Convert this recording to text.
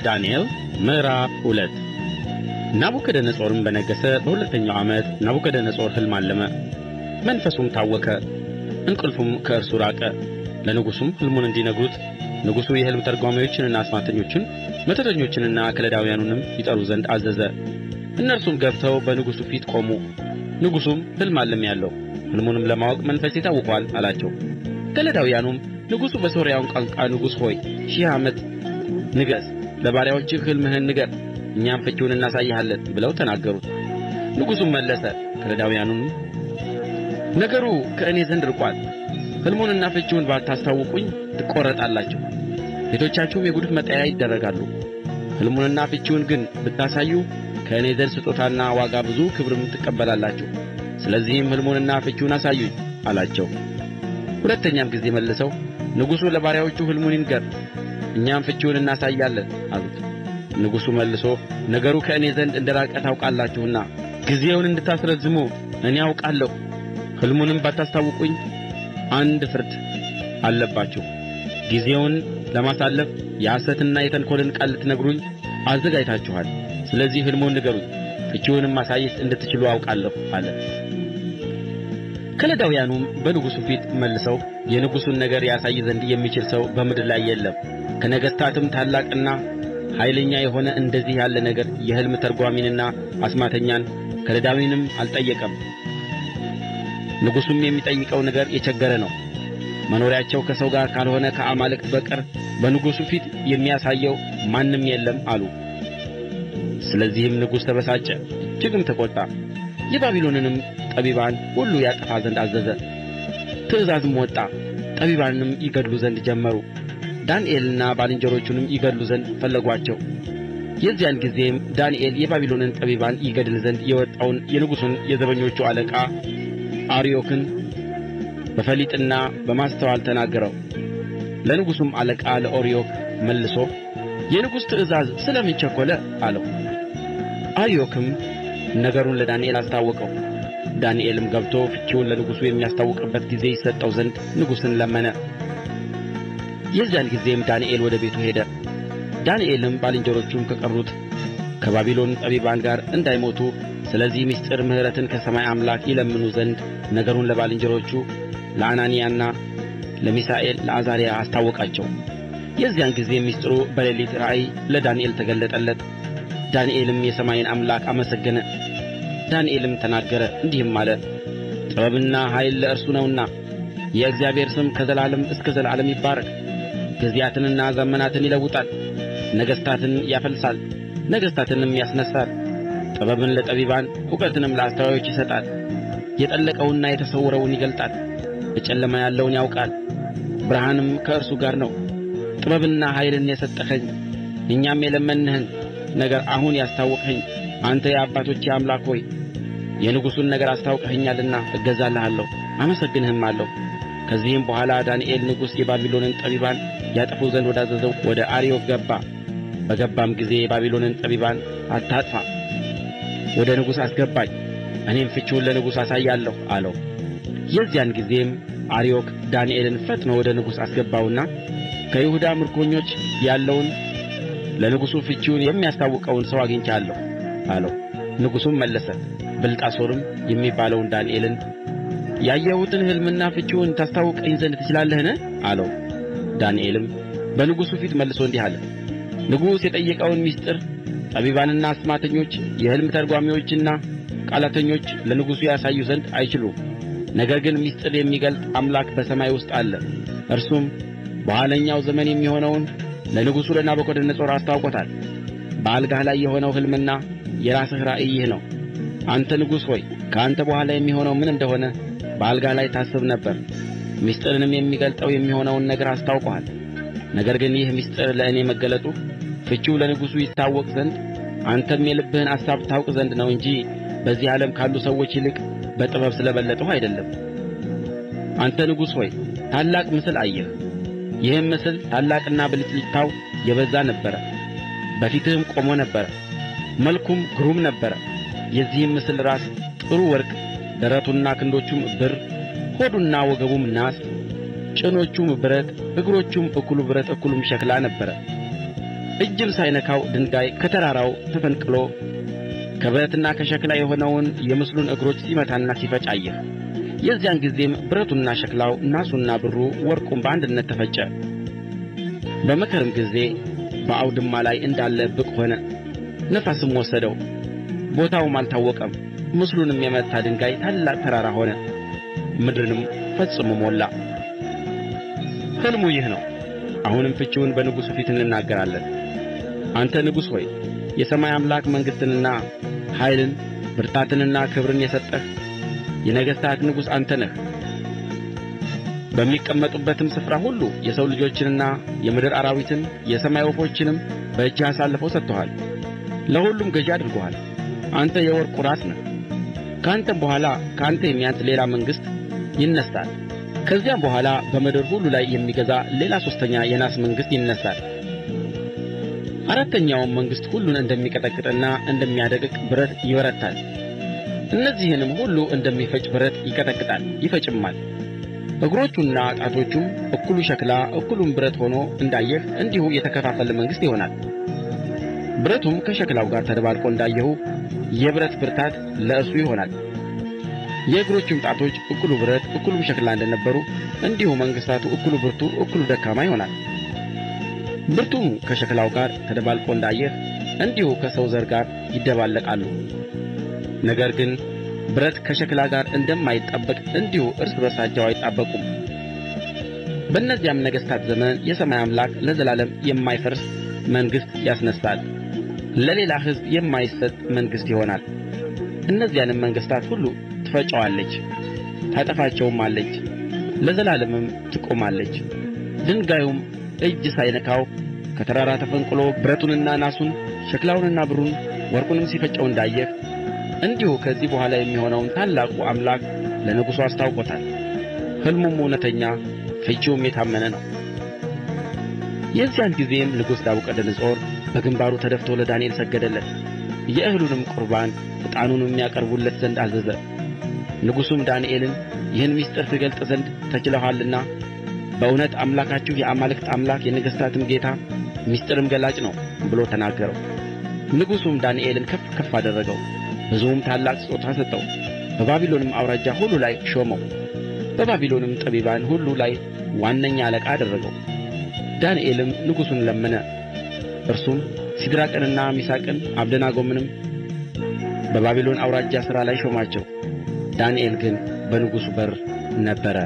ዳንኤል ምዕራፍ 2 ናቡከደነፆርም በነገሠ በሁለተኛው ዓመት ናቡከደነፆር ሕልም አለመ፣ መንፈሱም ታወከ፣ እንቅልፉም ከእርሱ ራቀ። ለንጉሡም ሕልሙን እንዲነግሩት ንጉሡ የሕልም ተርጓሚዎችንና አስማተኞችን መተተኞችንና ከለዳውያኑንም ይጠሩ ዘንድ አዘዘ። እነርሱም ገብተው በንጉሡ ፊት ቆሙ። ንጉሡም ሕልም አልሜአለሁ፣ ሕልሙንም ለማወቅ መንፈሴ ታውኮአል አላቸው። ከለዳውያኑም ንጉሡ በሶርያው ቋንቋ ንጉሥ ሆይ 1000 ዓመት ንገሥ፣ ለባሪያዎችህ ሕልምህን ንገር፣ እኛም ፍቺውን እናሳይሃለን ብለው ተናገሩት። ንጉሡም መለሰ፣ ከለዳውያኑንም ነገሩ ከእኔ ዘንድ ርቆአል፣ ሕልሙንና ፍቺውን ባታስታውቁኝ ትቈረጣላችሁ፣ ቤቶቻችሁም የጕድፍ መጣያ ይደረጋሉ። ሕልሙንና ፍቺውን ግን ብታሳዩ ከእኔ ዘንድ ስጦታና ዋጋ ብዙ ክብርም ትቀበላላችሁ። ስለዚህም ሕልሙንና ፍቺውን አሳዩኝ አላቸው። ሁለተኛም ጊዜ መልሰው ንጉሡ ለባሪያዎቹ ሕልሙን ይንገር፣ እኛም ፍቺውን እናሳያለን አሉት። ንጉሡ መልሶ ነገሩ ከእኔ ዘንድ እንደ ራቀ ታውቃላችሁና ጊዜውን እንድታስረዝሙ እኔ አውቃለሁ። ሕልሙንም ባታስታውቁኝ አንድ ፍርድ አለባችሁ። ጊዜውን ለማሳለፍ የሐሰትና የተንኰልን ቃል ልትነግሩኝ አዘጋጅታችኋል። ስለዚህ ሕልሙን ንገሩኝ፣ ፍቺውንም ማሳየት እንድትችሉ አውቃለሁ አለ። ከለዳውያኑም በንጉሡ ፊት መልሰው የንጉሡን ነገር ያሳይ ዘንድ የሚችል ሰው በምድር ላይ የለም፣ ከነገሥታትም ታላቅና ኃይለኛ የሆነ እንደዚህ ያለ ነገር የሕልም ተርጓሚንና አስማተኛን ከለዳዊንም አልጠየቀም። ንጉሡም የሚጠይቀው ነገር የቸገረ ነው። መኖሪያቸው ከሰው ጋር ካልሆነ ከአማልክት በቀር በንጉሡ ፊት የሚያሳየው ማንም የለም አሉ። ስለዚህም ንጉሡ ተበሳጨ፣ እጅግም ተቈጣ። የባቢሎንንም ጠቢባን ሁሉ ያጠፋ ዘንድ አዘዘ። ትእዛዝም ወጣ፣ ጠቢባንንም ይገድሉ ዘንድ ጀመሩ። ዳንኤልንና ባልንጀሮቹንም ይገድሉ ዘንድ ፈለጓቸው። የዚያን ጊዜም ዳንኤል የባቢሎንን ጠቢባን ይገድል ዘንድ የወጣውን የንጉሡን የዘበኞቹ አለቃ አርዮክን በፈሊጥና በማስተዋል ተናገረው። ለንጉሡም አለቃ ለአርዮክ መልሶ የንጉሥ ትእዛዝ ስለ ምን ቸኰለ አለው። አርዮክም ነገሩን ለዳንኤል አስታወቀው። ዳንኤልም ገብቶ ፍቺውን ለንጉሡ የሚያስታውቅበት ጊዜ ይሰጠው ዘንድ ንጉሡን ለመነ። የዚያን ጊዜም ዳንኤል ወደ ቤቱ ሄደ። ዳንኤልም ባልንጀሮቹም ከቀሩት ከባቢሎን ጠቢባን ጋር እንዳይሞቱ ስለዚህ ምሥጢር ምሕረትን ከሰማይ አምላክ ይለምኑ ዘንድ ነገሩን ለባልንጀሮቹ ለአናንያና ለሚሳኤል ለአዛርያ አስታወቃቸው። የዚያን ጊዜ ምሥጢሩ በሌሊት ራእይ ለዳንኤል ተገለጠለት። ዳንኤልም የሰማይን አምላክ አመሰገነ። ዳንኤልም ተናገረ እንዲህም አለ፣ ጥበብና ኃይል ለእርሱ ነውና የእግዚአብሔር ስም ከዘላለም እስከ ዘላለም ይባረክ። ጊዜያትንና ዘመናትን ይለውጣል፣ ነገሥታትን ያፈልሳል፣ ነገሥታትንም ያስነሣል። ጥበብን ለጠቢባን እውቀትንም ለአስተዋዮች ይሰጣል። የጠለቀውንና የተሰወረውን ይገልጣል፣ በጨለማ ያለውን ያውቃል። ብርሃንም ከእርሱ ጋር ነው። ጥበብንና ኃይልን የሰጠኸኝ እኛም የለመንንህን ነገር አሁን ያስታወቅኸኝ አንተ የአባቶቼ አምላክ ሆይ የንጉሡን ነገር አስታውቀኸኛልና እገዛልሃለሁ አመሰግንህማለሁ። ከዚህም በኋላ ዳንኤል ንጉሥ የባቢሎንን ጠቢባን ያጠፉ ዘንድ ወዳዘዘው ወደ አርዮክ ገባ። በገባም ጊዜ የባቢሎንን ጠቢባን አታጥፋ፣ ወደ ንጉሥ አስገባኝ፣ እኔም ፍቺውን ለንጉሥ አሳያለሁ አለው። የዚያን ጊዜም አርዮክ ዳንኤልን ፈጥኖ ወደ ንጉሥ አስገባውና ከይሁዳ ምርኮኞች ያለውን ለንጉሡ ፍቺውን የሚያስታውቀውን ሰው አግኝቻለሁ አለው። ንጉሡም መለሰ፣ ብልጣሶርም የሚባለውን ዳንኤልን ያየሁትን ሕልምና ፍቺውን ታስታውቀኝ ዘንድ ትችላለህን አለው። ዳንኤልም በንጉሡ ፊት መልሶ እንዲህ አለ፣ ንጉሡ የጠየቀውን ምሥጢር ጠቢባንና አስማተኞች የሕልም ተርጓሚዎችና ቃላተኞች ለንጉሡ ያሳዩ ዘንድ አይችሉም። ነገር ግን ምሥጢር የሚገልጥ አምላክ በሰማይ ውስጥ አለ። እርሱም በኋለኛው ዘመን የሚሆነውን ለንጉሡ ለናቡከደነፆር አስታውቆታል። በአልጋህ ላይ የሆነው ሕልምና የራስህ ራእይ ይህ ነው። አንተ ንጉሥ ሆይ ከአንተ በኋላ የሚሆነው ምን እንደሆነ በአልጋህ ላይ ታስብ ነበር። ምሥጢርንም የሚገልጠው የሚሆነውን ነገር አስታውቆሃል። ነገር ግን ይህ ምሥጢር ለእኔ መገለጡ ፍቺው ለንጉሡ ይታወቅ ዘንድ አንተም የልብህን አሳብ ታውቅ ዘንድ ነው እንጂ በዚህ ዓለም ካሉ ሰዎች ይልቅ በጥበብ ስለ በለጥሁ አይደለም። አንተ ንጉሥ ሆይ ታላቅ ምስል አየህ። ይህም ምስል ታላቅና ብልጭልጭታው የበዛ ነበረ። በፊትህም ቆሞ ነበረ፣ መልኩም ግሩም ነበረ። የዚህም ምስል ራስ ጥሩ ወርቅ፣ ደረቱና ክንዶቹም ብር፣ ሆዱና ወገቡም ናስ፣ ጭኖቹም ብረት፣ እግሮቹም እኩሉ ብረት እኩሉም ሸክላ ነበረ። እጅም ሳይነካው ድንጋይ ከተራራው ተፈንቅሎ ከብረትና ከሸክላ የሆነውን የምስሉን እግሮች ሲመታና ሲፈጭ አየህ። የዚያን ጊዜም ብረቱና ሸክላው፣ ናሱና ብሩ፣ ወርቁም በአንድነት ተፈጨ። በመከርም ጊዜ በአውድማ ላይ እንዳለ እብቅ ሆነ። ነፋስም ወሰደው፣ ቦታውም አልታወቀም። ምስሉንም የመታ ድንጋይ ታላቅ ተራራ ሆነ፣ ምድርንም ፈጽሞ ሞላ። ሕልሙ ይህ ነው። አሁንም ፍቺውን በንጉሡ ፊት እንናገራለን። አንተ ንጉሥ ሆይ የሰማይ አምላክ መንግሥትንና ኃይልን ብርታትንና ክብርን የሰጠህ የነገሥታት ንጉሥ አንተ ነህ። በሚቀመጡበትም ስፍራ ሁሉ የሰው ልጆችንና የምድር አራዊትን የሰማይ ወፎችንም በእጅህ አሳልፎ ሰጥቶሃል። ለሁሉም ገዢ አድርጎሃል። አንተ የወርቁ ራስ ነህ። ከአንተም በኋላ ከአንተ የሚያንስ ሌላ መንግሥት ይነሣል። ከዚያም በኋላ በምድር ሁሉ ላይ የሚገዛ ሌላ ሦስተኛ የናስ መንግሥት ይነሣል። አራተኛውም መንግሥት ሁሉን እንደሚቀጠቅጥና እንደሚያደቅቅ ብረት ይበረታል። እነዚህንም ሁሉ እንደሚፈጭ ብረት ይቀጠቅጣል ይፈጭማል። እግሮቹና ጣቶቹም እኩሉ ሸክላ እኩሉም ብረት ሆኖ እንዳየህ እንዲሁ የተከፋፈለ መንግሥት ይሆናል። ብረቱም ከሸክላው ጋር ተደባልቆ እንዳየሁ የብረት ብርታት ለእርሱ ይሆናል። የእግሮቹም ጣቶች እኩሉ ብረት እኩሉም ሸክላ እንደነበሩ እንዲሁ መንግሥታቱ እኩሉ ብርቱ እኩሉ ደካማ ይሆናል። ብረቱም ከሸክላው ጋር ተደባልቆ እንዳየህ እንዲሁ ከሰው ዘር ጋር ይደባለቃሉ። ነገር ግን ብረት ከሸክላ ጋር እንደማይጣበቅ እንዲሁ እርስ በርሳቸው አይጣበቁም። በእነዚያም ነገሥታት ዘመን የሰማይ አምላክ ለዘላለም የማይፈርስ መንግሥት ያስነሣል፣ ለሌላ ሕዝብ የማይሰጥ መንግሥት ይሆናል። እነዚያንም መንግሥታት ሁሉ ትፈጨዋለች፣ ታጠፋቸውማለች፣ ለዘላለምም ትቆማለች። ድንጋዩም እጅ ሳይነካው ከተራራ ተፈንቅሎ ብረቱንና ናሱን ሸክላውንና ብሩን ወርቁንም ሲፈጨው እንዳየህ እንዲሁ ከዚህ በኋላ የሚሆነውን ታላቁ አምላክ ለንጉሡ አስታውቆታል። ሕልሙም እውነተኛ ፍቺውም የታመነ ነው። የዚያን ጊዜም ንጉሥ ናቡከደነፆር በግንባሩ ተደፍቶ ለዳንኤል ሰገደለት። የእህሉንም ቁርባን ዕጣኑንም ያቀርቡለት ዘንድ አዘዘ። ንጉሡም ዳንኤልን ይህን ምሥጢር ትገልጥ ዘንድ ተችሎሃልና በእውነት አምላካችሁ የአማልክት አምላክ የነገሥታትም ጌታ ምሥጢርም ገላጭ ነው ብሎ ተናገረው። ንጉሡም ዳንኤልን ከፍ ከፍ አደረገው፣ ብዙም ታላቅ ስጦታ ሰጠው። በባቢሎንም አውራጃ ሁሉ ላይ ሾመው። በባቢሎንም ጠቢባን ሁሉ ላይ ዋነኛ አለቃ አደረገው። ዳንኤልም ንጉሡን ለመነ። እርሱም ሲድራቅንና ሚሳቅን አብደናጎምንም በባቢሎን አውራጃ ሥራ ላይ ሾማቸው። ዳንኤል ግን በንጉሡ በር ነበረ።